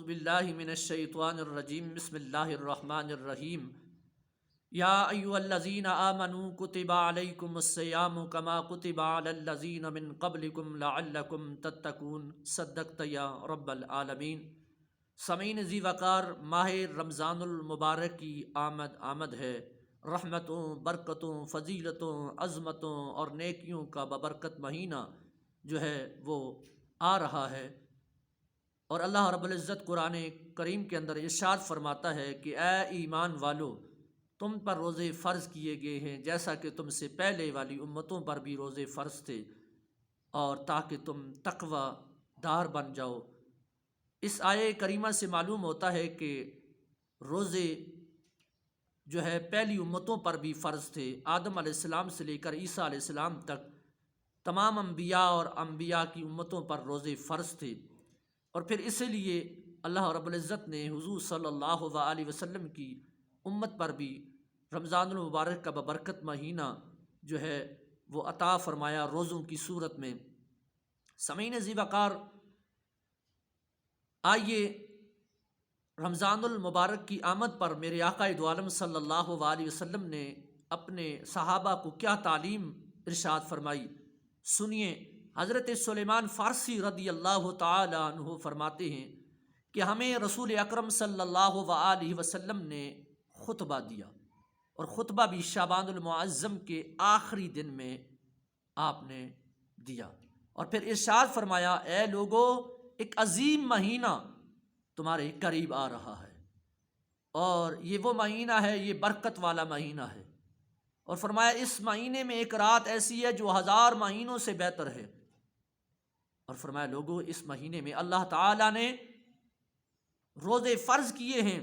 اعوذ باللہ من الشیطان الرجیم بسم اللہ الرحمن الرحیم یا ایھا الذین آمنوا کتب علیکم الصیام کما کتب علی الذین من قبلکم لعلکم تتقون صدقت یا رب العالمین۔ سامعین ذی وقار، ماہ رمضان المبارک کی آمد ہے۔ رحمتوں، برکتوں، فضیلتوں، عظمتوں اور نیکیوں کا ببرکت مہینہ جو ہے وہ آ رہا ہے، اور اللہ رب العزت قرآن کریم کے اندر ارشاد فرماتا ہے کہ اے ایمان والو، تم پر روزے فرض کیے گئے ہیں جیسا کہ تم سے پہلے والی امتوں پر بھی روزے فرض تھے، اور تاکہ تم تقوی دار بن جاؤ۔ اس آیے کریمہ سے معلوم ہوتا ہے کہ روزے جو ہے پہلی امتوں پر بھی فرض تھے۔ آدم علیہ السلام سے لے کر عیسیٰ علیہ السلام تک تمام انبیاء اور انبیاء کی امتوں پر روزے فرض تھے، اور پھر اسی لیے اللہ رب العزت نے حضور صلی اللہ علیہ وسلم کی امت پر بھی رمضان المبارک کا ببرکت مہینہ جو ہے وہ عطا فرمایا روزوں کی صورت میں۔ سامعین ذی وقار، آئیے رمضان المبارک کی آمد پر میرے آقا دو عالم صلی اللہ علیہ وسلم نے اپنے صحابہ کو کیا تعلیم ارشاد فرمائی، سنیے۔ حضرت سلیمان فارسی رضی اللہ تعالی عنہ فرماتے ہیں کہ ہمیں رسول اکرم صلی اللہ علیہ وسلم نے خطبہ دیا، اور خطبہ بھی شعبان المعظم کے آخری دن میں آپ نے دیا، اور پھر ارشاد فرمایا اے لوگو، ایک عظیم مہینہ تمہارے قریب آ رہا ہے، اور یہ وہ مہینہ ہے، یہ برکت والا مہینہ ہے، اور فرمایا اس مہینے میں ایک رات ایسی ہے جو 1000 مہینوں سے بہتر ہے، اور فرمایا لوگو، اس مہینے میں اللہ تعالیٰ نے روزے فرض کیے ہیں،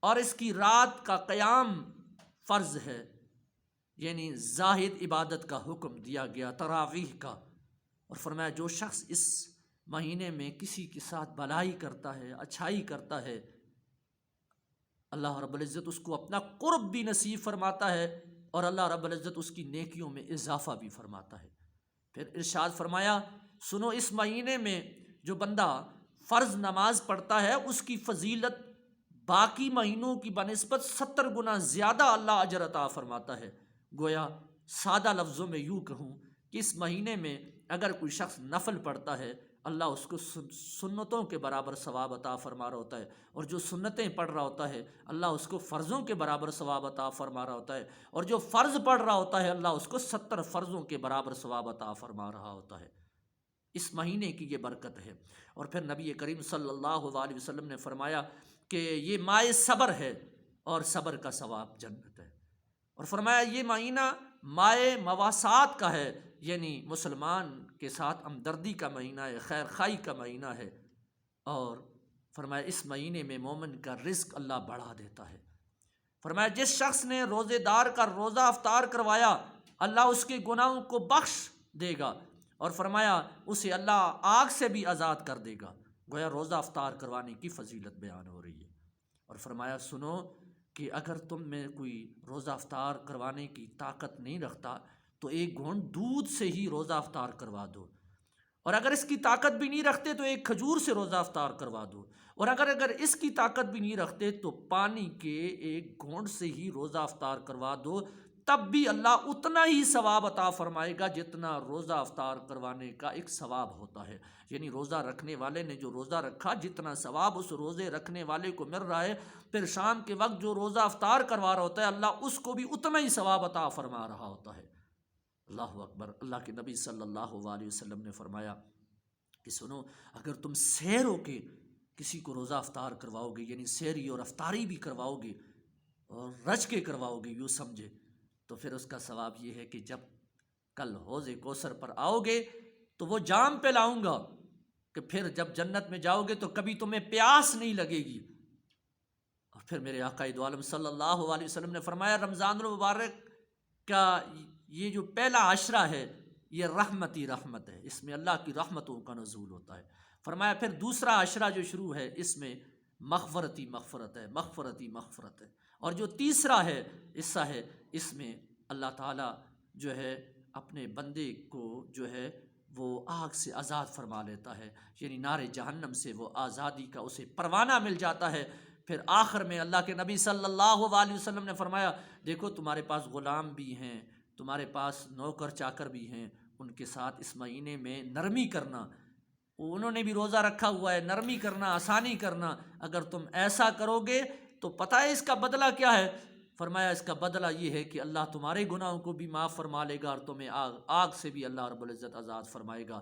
اور اس کی رات کا قیام فرض ہے، یعنی زاہد عبادت کا حکم دیا گیا، تراویح کا، اور فرمایا جو شخص اس مہینے میں کسی کے ساتھ بھلائی کرتا ہے، اچھائی کرتا ہے، اللہ رب العزت اس کو اپنا قرب بھی نصیب فرماتا ہے، اور اللہ رب العزت اس کی نیکیوں میں اضافہ بھی فرماتا ہے۔ پھر ارشاد فرمایا سنو، اس مہینے میں جو بندہ فرض نماز پڑھتا ہے اس کی فضیلت باقی مہینوں کی بنسبت 70 گنا زیادہ اللہ اجر عطا فرماتا ہے۔ گویا سادہ لفظوں میں یوں کہوں کہ اس مہینے میں اگر کوئی شخص نفل پڑھتا ہے، اللہ اس کو سنتوں کے برابر ثواب عطا فرما رہا ہوتا ہے، اور جو سنتیں پڑھ رہا ہوتا ہے اللہ اس کو فرضوں کے برابر ثواب عطا فرما رہا ہوتا ہے، اور جو فرض پڑھ رہا ہوتا ہے اللہ اس کو 70 فرضوں کے برابر ثواب عطا فرما رہا ہوتا ہے۔ اس مہینے کی یہ برکت ہے۔ اور پھر نبی کریم صلی اللہ علیہ وسلم نے فرمایا کہ یہ ماہ صبر ہے، اور صبر کا ثواب جنت ہے، اور فرمایا یہ مہینہ ماہ مواسات کا ہے، یعنی مسلمان کے ساتھ ہمدردی کا مہینہ ہے، خیر خواہی کا مہینہ ہے، اور فرمایا اس مہینے میں مومن کا رزق اللہ بڑھا دیتا ہے۔ فرمایا جس شخص نے روزے دار کا روزہ افطار کروایا اللہ اس کے گناہوں کو بخش دے گا، اور فرمایا اسے اللہ آگ سے بھی آزاد کر دے گا۔ گویا روزہ افطار کروانے کی فضیلت بیان ہو رہی ہے، اور فرمایا سنو کہ اگر تم میں کوئی روزہ افطار کروانے کی طاقت نہیں رکھتا تو ایک گھونٹ دودھ سے ہی روزہ افطار کروا دو، اور اگر اس کی طاقت بھی نہیں رکھتے تو ایک کھجور سے روزہ افطار کروا دو، اور اگر اس کی طاقت بھی نہیں رکھتے تو پانی کے ایک گھونٹ سے ہی روزہ افطار کروا دو، تب بھی اللہ اتنا ہی ثواب عطا فرمائے گا جتنا روزہ افطار کروانے کا ایک ثواب ہوتا ہے۔ یعنی روزہ رکھنے والے نے جو روزہ رکھا جتنا ثواب اس روزے رکھنے والے کو مل رہا ہے، پھر شام کے وقت جو روزہ افطار کروا رہا ہوتا ہے اللہ اس کو بھی اتنا ہی ثواب عطا فرما رہا ہوتا ہے۔ اللہ اکبر۔ اللہ کے نبی صلی اللہ علیہ وسلم نے فرمایا کہ سنو، اگر تم سیر ہو کے کسی کو روزہ افطار کرواؤ گے، یعنی سیری اور افطاری بھی کرواؤ گے اور رج کے کرواؤ گے، یوں سمجھے، تو پھر اس کا ثواب یہ ہے کہ جب کل حوض کوثر پر آؤ گے تو وہ جام پہ لاؤں گا کہ پھر جب جنت میں جاؤ گے تو کبھی تمہیں پیاس نہیں لگے گی۔ اور پھر میرے آقا دو عالم صلی اللہ علیہ وسلم نے فرمایا رمضان المبارک کا یہ جو پہلا عشرہ ہے یہ رحمتی رحمت ہے، اس میں اللہ کی رحمتوں کا نزول ہوتا ہے۔ فرمایا پھر دوسرا عشرہ جو شروع ہے اس میں مغفرتی مغفرت ہے، مغفرتی مغفرت ہے، اور جو تیسرا ہے حصہ ہے اس میں اللہ تعالیٰ جو ہے اپنے بندے کو جو ہے وہ آگ سے آزاد فرما لیتا ہے، یعنی نار جہنم سے وہ آزادی کا اسے پروانہ مل جاتا ہے۔ پھر آخر میں اللہ کے نبی صلی اللہ علیہ وسلم نے فرمایا دیکھو تمہارے پاس غلام بھی ہیں، تمہارے پاس نوکر چاکر بھی ہیں، ان کے ساتھ اس مہینے میں نرمی کرنا، انہوں نے بھی روزہ رکھا ہوا ہے، نرمی کرنا، آسانی کرنا، اگر تم ایسا کرو گے تو پتہ ہے اس کا بدلہ کیا ہے؟ فرمایا اس کا بدلہ یہ ہے کہ اللہ تمہارے گناہوں کو بھی معاف فرما لے گا اور تمہیں آگ سے بھی اللہ رب العزت آزاد فرمائے گا۔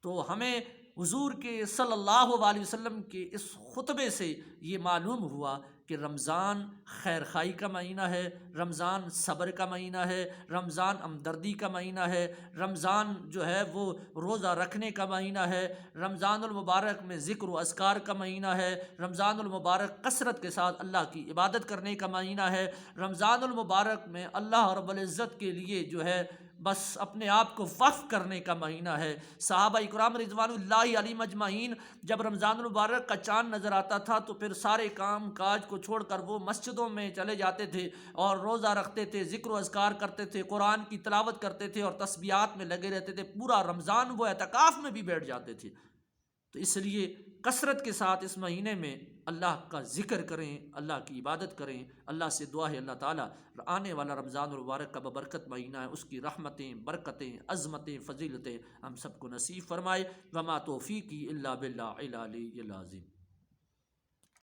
تو ہمیں حضور کے صلی اللہ علیہ وسلم کے اس خطبے سے یہ معلوم ہوا کہ رمضان خیر خائی کا مہینہ ہے، رمضان صبر کا مہینہ ہے، رمضان ہمدردی کا مہینہ ہے، رمضان جو ہے وہ روزہ رکھنے کا مہینہ ہے، رمضان المبارک میں ذکر و اذکار کا مہینہ ہے، رمضان المبارک کثرت کے ساتھ اللہ کی عبادت کرنے کا مہینہ ہے، رمضان المبارک میں اللہ رب العزت کے لیے جو ہے بس اپنے آپ کو وقف کرنے کا مہینہ ہے۔ صحابہ اکرام رضوان اللہ علیہم اجمعین جب رمضان المبارک کا چاند نظر آتا تھا تو پھر سارے کام کاج کو چھوڑ کر وہ مسجدوں میں چلے جاتے تھے اور روزہ رکھتے تھے، ذکر و اذکار کرتے تھے، قرآن کی تلاوت کرتے تھے اور تسبیحات میں لگے رہتے تھے، پورا رمضان وہ اعتکاف میں بھی بیٹھ جاتے تھے۔ تو اس لیے کثرت کے ساتھ اس مہینے میں اللہ کا ذکر کریں، اللہ کی عبادت کریں۔ اللہ سے دعا ہے اللہ تعالیٰ آنے والا رمضان المبارک کا ببرکت مہینہ ہے، اس کی رحمتیں، برکتیں، عظمتیں، فضیلتیں ہم سب کو نصیب فرمائے۔ وما توفیقی الا باللہ العلی العظیم۔